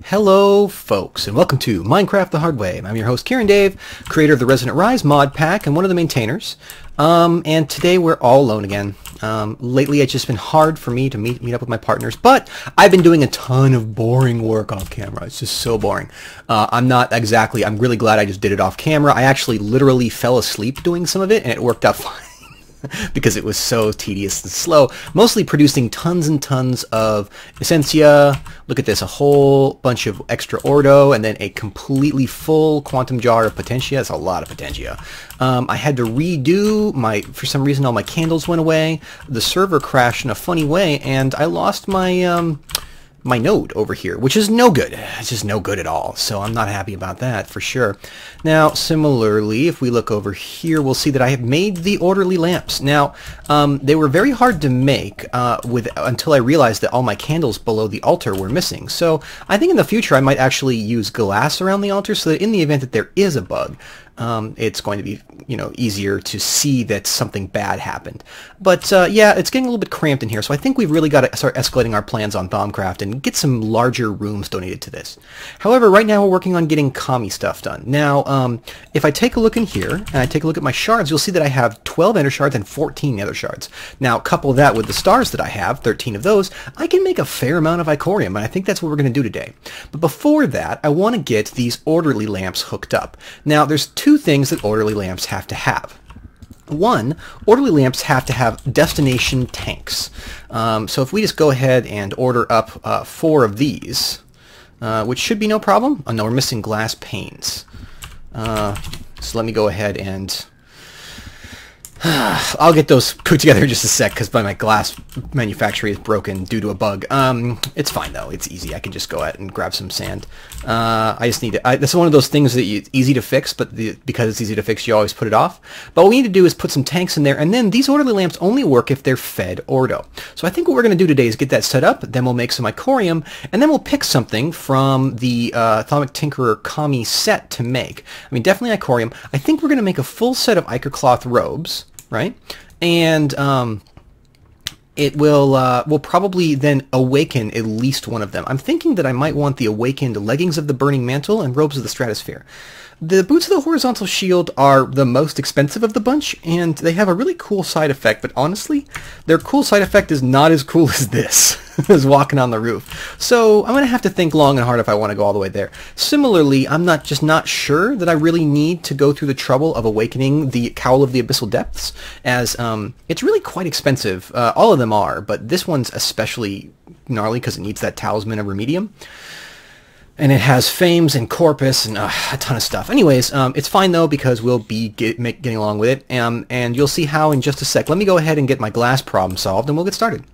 Hello folks, and welcome to Minecraft the Hard Way. I'm your host KirinDave, creator of the Resident Rise mod pack and one of the maintainers. And today we're all alone again. Lately it's just been hard for me to meet up with my partners, but I've been doing a ton of boring work off camera. It's just so boring. I'm really glad I just did it off camera. I actually literally fell asleep doing some of it and it worked out fine. Because it was so tedious and slow, mostly producing tons and tons of essentia. Look at this, a whole bunch of extra ordo, and then a completely full quantum jar of potentia. That's a lot of potentia. I had to redo for some reason all my candles went away. The server crashed in a funny way, and I lost my my node over here, which is no good. It's just no good at all. So I'm not happy about that for sure. Now, similarly, if we look over here, we'll see that I have made the orderly lamps. Now, they were very hard to make until I realized that all my candles below the altar were missing. So I think in the future I might actually use glass around the altar so that in the event that there is a bug, it's going to be, easier to see that something bad happened. But yeah, it's getting a little bit cramped in here, so I think we've really got to start escalating our plans on Thaumcraft and get some larger rooms donated to this. However, right now we're working on getting commie stuff done. Now, if I take a look in here, and I take a look at my shards, you'll see that I have 12 ender shards and 14 nether shards. Now, couple that with the stars that I have, 13 of those, I can make a fair amount of Ichorium, and I think that's what we're going to do today. But before that, I want to get these orderly lamps hooked up. Now, there's two things that orderly lamps have to have. One, orderly lamps have to have destination tanks. So if we just go ahead and order up 4 of these, which should be no problem. Oh no, we're missing glass panes. So let me go ahead and I'll get those put together in just a sec because my glass manufacturing is broken due to a bug. It's fine though. It's easy. I can just go out and grab some sand. I just need to... this is one of those things that it's easy to fix, but because it's easy to fix, you always put it off. But what we need to do is put some tanks in there, and then these orderly lamps only work if they're fed ordo. So I think what we're going to do today is get that set up, then we'll make some Ichorium, and then we'll pick something from the Thaumic Tinkerer Kami set to make. I mean, definitely Ichorium. I think we're going to make a full set of Ichor cloth robes. Right? And it will probably then awaken at least one of them. I'm thinking that I might want the awakened leggings of the burning mantle and robes of the stratosphere. The boots of the horizontal shield are the most expensive of the bunch, and they have a really cool side effect, but honestly, their cool side effect is not as cool as this, as walking on the roof. So I'm going to have to think long and hard if I want to go all the way there. Similarly, I'm just not sure that I really need to go through the trouble of awakening the Cowl of the Abyssal Depths, as it's really quite expensive. All of them are, but this one's especially gnarly because it needs that Talisman of Remedium. And it has Fames and Corpus and a ton of stuff. Anyways, it's fine though because we'll be getting along with it. And you'll see how in just a sec. Let me go ahead and get my glass problem solved and we'll get started.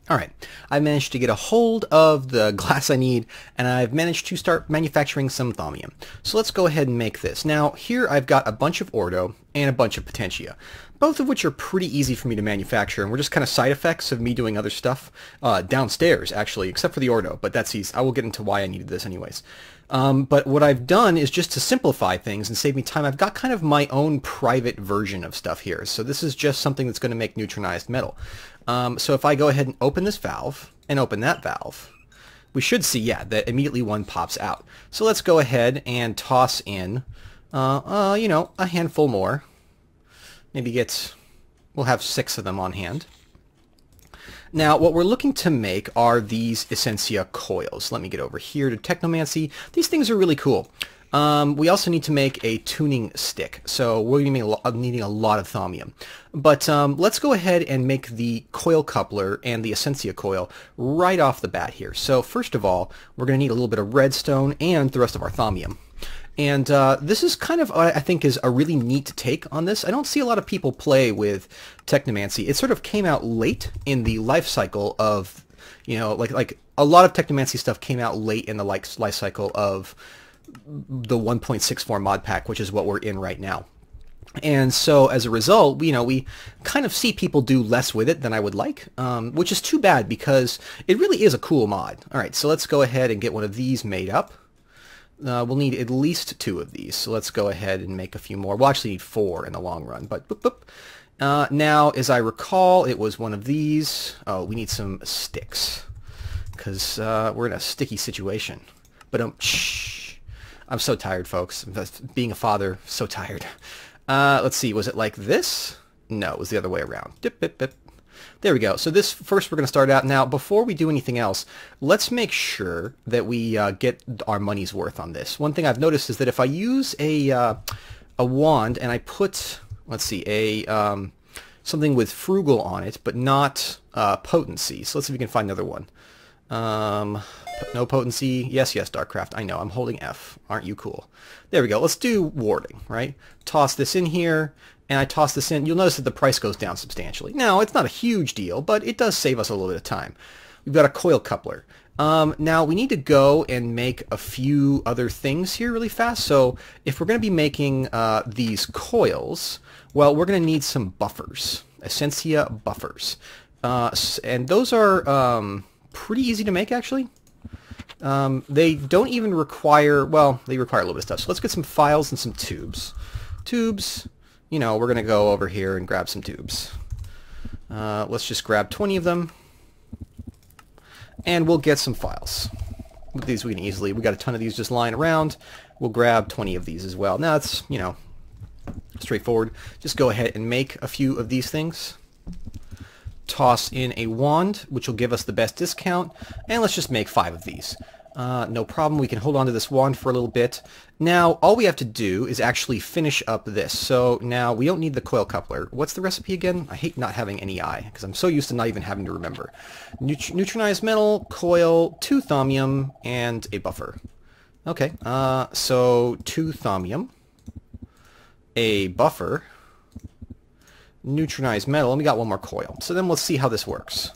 Alright, I managed to get a hold of the glass I need, and I've managed to start manufacturing some thaumium. So let's go ahead and make this. Now, here I've got a bunch of ordo and a bunch of potentia, both of which are pretty easy for me to manufacture, and we're just kind of side effects of me doing other stuff downstairs, actually, except for the ordo, but that's easy. I will get into why I needed this anyways. But what I've done is just to simplify things and save me time, I've got kind of my own private version of stuff here. So this is just something that's going to make neutronized metal. So if I go ahead and open this valve and open that valve, we should see, yeah, that immediately one pops out. So let's go ahead and toss in, a handful more. Maybe we'll have 6 of them on hand. Now, what we're looking to make are these Essentia coils. Let me get over here to Technomancy. These things are really cool. We also need to make a tuning stick, so we're going to be needing a lot of thaumium. But let's go ahead and make the coil coupler and the Essentia coil right off the bat here. So first of all, we're going to need a little bit of redstone and the rest of our thaumium. And this is kind of, I think, is a really neat take on this. I don't see a lot of people play with Technomancy. It sort of came out late in the life cycle of, like a lot of Technomancy stuff came out late in the life cycle of the 1.64 mod pack, which is what we're in right now. And so as a result, we kind of see people do less with it than I would like, which is too bad because it really is a cool mod. All right, so let's go ahead and get one of these made up. We'll need at least 2 of these, so let's go ahead and make a few more. We'll actually need 4 in the long run, but boop, boop. Now, as I recall, it was one of these. Oh, we need some sticks. because we're in a sticky situation. But shh. I'm so tired, folks. Being a father, so tired. Let's see. Was it like this? No, it was the other way around. Dip, dip, dip. There we go. So this first we're going to start out. Now, before we do anything else, let's make sure that we get our money's worth on this. One thing I've noticed is that if I use a wand and I put, let's see, something with frugal on it, but not potency. So let's see if we can find another one. No potency. Yes, yes, Darkcraft. I know. I'm holding F. Aren't you cool? There we go. Let's do warding, right? Toss this in here, and I toss this in. You'll notice that the price goes down substantially. Now, it's not a huge deal, but it does save us a little bit of time. We've got a coil coupler. Now, we need to go and make a few other things here really fast. So if we're going to be making these coils, well, we're going to need some buffers. Essentia buffers. And those are pretty easy to make, actually. They don't even require, well, they require a little bit of stuff. So let's get some files and some tubes. Tubes, you know, we're going to go over here and grab some tubes. Let's just grab 20 of them. And we'll get some files. With these we can easily, we got a ton of these just lying around. We'll grab 20 of these as well. Now it's, you know, straightforward. Just go ahead and make a few of these things. Toss in a wand, which will give us the best discount, and let's just make 5 of these. No problem, we can hold on to this wand for a little bit. Now, all we have to do is actually finish up this. So now we don't need the coil coupler. What's the recipe again? I hate not having any I, because I'm so used to not even having to remember. Neutronized metal, coil, 2 thaumium, and a buffer. Okay, so 2 thaumium, a buffer, neutronized metal, and we got 1 more coil. So then let's see how this works.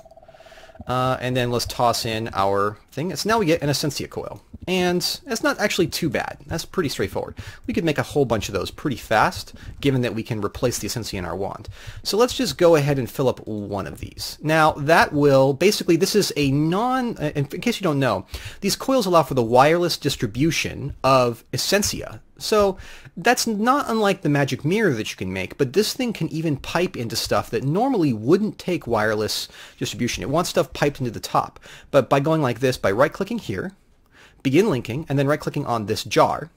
And then let's toss in our thing. So now we get an Essentia coil. And it's not actually too bad. That's pretty straightforward. We could make a whole bunch of those pretty fast, given that we can replace the Essentia in our wand. So let's just go ahead and fill up 1 of these. Now that will, basically this is a in case you don't know, these coils allow for the wireless distribution of Essentia. So that's not unlike the magic mirror that you can make, but this thing can even pipe into stuff that normally wouldn't take wireless distribution. It wants stuff piped into the top. But by going like this, by right-clicking here, begin linking, and then right-clicking on this jar,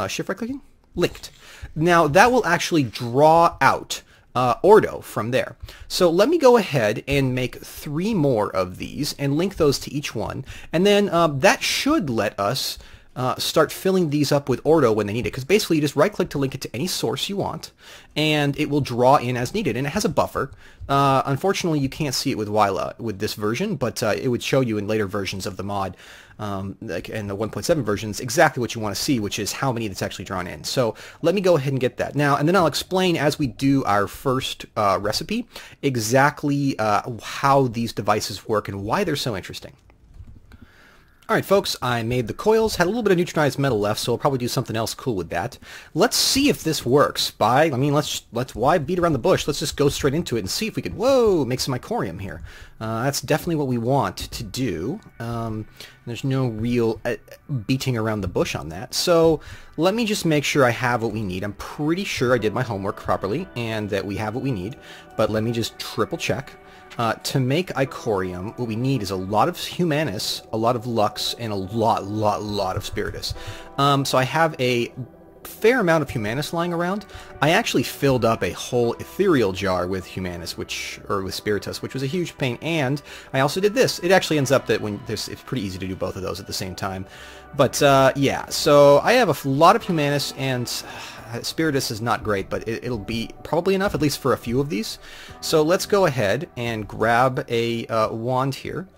shift right-clicking, linked. Now that will actually draw out Ordo from there. So let me go ahead and make 3 more of these and link those to each one, and then that should let us start filling these up with Ordo when they need it, because basically you just right-click to link it to any source you want, and it will draw in as needed, and it has a buffer. Unfortunately, you can't see it with Wyla with this version, but it would show you in later versions of the mod, like in the 1.7 versions, exactly what you want to see, which is how many that's actually drawn in. So let me go ahead and get that now, and then I'll explain as we do our first recipe exactly how these devices work and why they're so interesting. Alright folks, I made the coils, had a little bit of neutronized metal left, so I'll probably do something else cool with that. Let's see if this works. Let's why beat around the bush? Let's just go straight into it and see if we could, whoa, make some Ichorium here. That's definitely what we want to do. There's no real beating around the bush on that. So let me just make sure I have what we need. I'm pretty sure I did my homework properly and that we have what we need, but let me just triple check. To make Ichorium, what we need is a lot of Humanus, a lot of Lux, and a lot of Spiritus. So I have a fair amount of Humanus lying around. I actually filled up a whole ethereal jar with Humanus, with Spiritus, which was a huge pain, and I also did this. It actually ends up that it's pretty easy to do both of those at the same time. But yeah, so I have a lot of Humanus, and Spiritus is not great, but it'll be probably enough, at least for a few of these. So let's go ahead and grab a wand here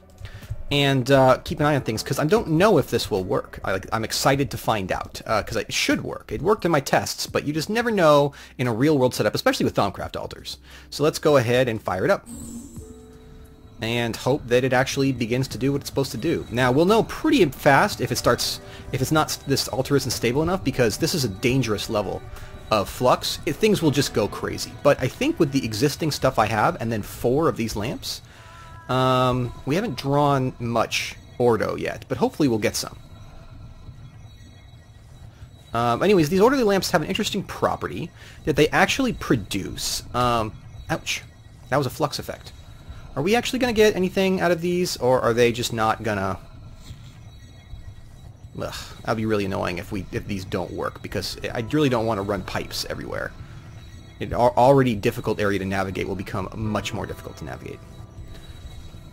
and keep an eye on things, because I don't know if this will work. I'm excited to find out, because it should work. It worked in my tests, but you just never know in a real-world setup, especially with Thaumcraft altars. So let's go ahead and fire it up and hope that it actually begins to do what it's supposed to do. Now, we'll know pretty fast if this altar isn't stable enough, because this is a dangerous level of flux. Things will just go crazy. But I think with the existing stuff I have, and then 4 of these lamps, we haven't drawn much Ordo yet, but hopefully we'll get some. Anyways, these orderly lamps have an interesting property that they actually produce... ouch. That was a flux effect. Are we actually going to get anything out of these, or are they just not gonna... Ugh, that'd be really annoying if these don't work, because I really don't want to run pipes everywhere. An already difficult area to navigate will become much more difficult to navigate.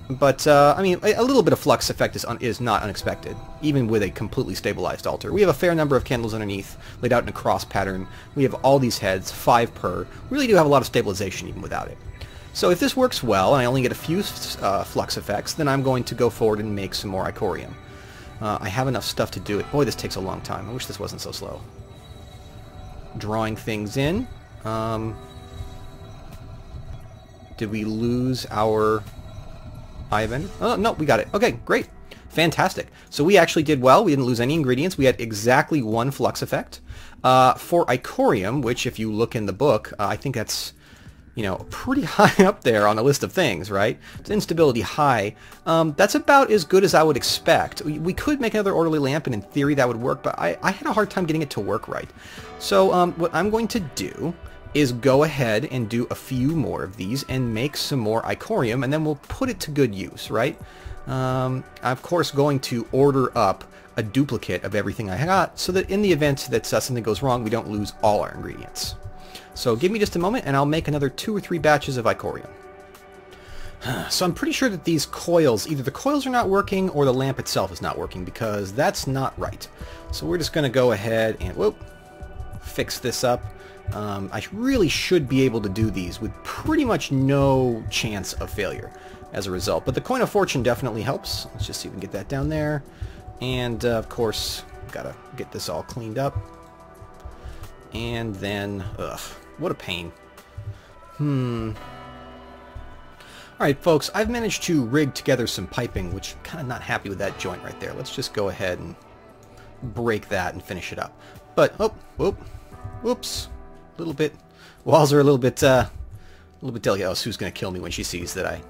But, I mean, a little bit of flux effect is not unexpected, even with a completely stabilized altar. We have a fair number of candles underneath, laid out in a cross pattern. We have all these heads, 5 per. We really do have a lot of stabilization even without it. So if this works well, and I only get a few flux effects, then I'm going to go forward and make some more Ichorium. I have enough stuff to do it. Boy, this takes a long time. I wish this wasn't so slow. Drawing things in. Did we lose our... Ivan? Oh, no, we got it. Okay, great. Fantastic. So we actually did well. We didn't lose any ingredients. We had exactly 1 flux effect. For Ichorium, which if you look in the book, I think that's, you know, pretty high up there on the list of things, right? It's instability high. That's about as good as I would expect. We could make another orderly lamp, and in theory that would work, but I had a hard time getting it to work right. So what I'm going to do is go ahead and do a few more of these and make some more Ichorium, and then we'll put it to good use, right? I'm of course going to order up a duplicate of everything I got, so that in the event that something goes wrong, we don't lose all our ingredients. So give me just a moment and I'll make another 2 or 3 batches of Ichorium. So I'm pretty sure that these coils, either the coils are not working or the lamp itself is not working, because that's not right. So we're just going to go ahead and fix this up. I really should be able to do these with pretty much no chance of failure as a result. But the Coin of Fortune definitely helps. Let's just see if we can get that down there. And of course, gotta get this all cleaned up. And then, what a pain. Alright folks, I've managed to rig together some piping, which I'm kind of not happy with that joint right there. Let's just go ahead and break that and finish it up. But, whoops. Little bit, walls are a little bit delicate. Oh, Sue's gonna kill me when she sees that I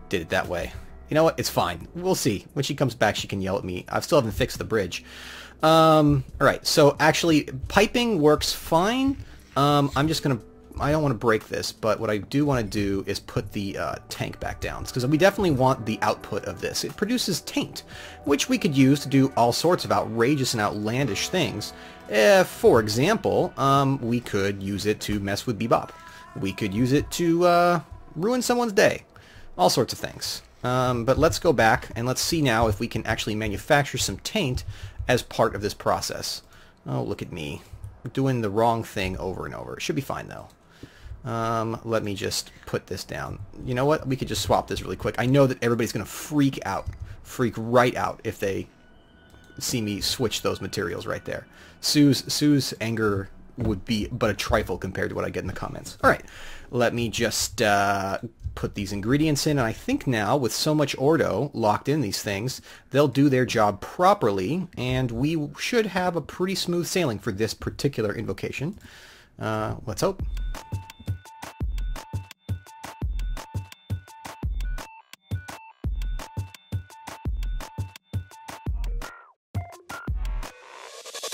did it that way. You know what? It's fine. We'll see. When she comes back, she can yell at me. I still haven't fixed the bridge. Alright, so actually, piping works fine. I'm just gonna... I don't want to break this, but what I do want to do is put the tank back down, because we definitely want the output of this. It produces taint, which we could use to do all sorts of outrageous and outlandish things. For example, we could use it to mess with Bebop. We could use it to ruin someone's day. All sorts of things. But let's go back and let's see now if we can actually manufacture some taint as part of this process. Oh, look at me. Doing the wrong thing over and over. It should be fine, though. Let me just put this down. You know what? We could just swap this really quick. I know that everybody's going to freak right out if they see me switch those materials right there. Sue's anger would be but a trifle compared to what I get in the comments. Alright, let me just put these ingredients in, and I think now, with so much Ordo locked in these things, they'll do their job properly, and we should have a pretty smooth sailing for this particular invocation. Let's hope.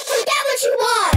Forget what you want!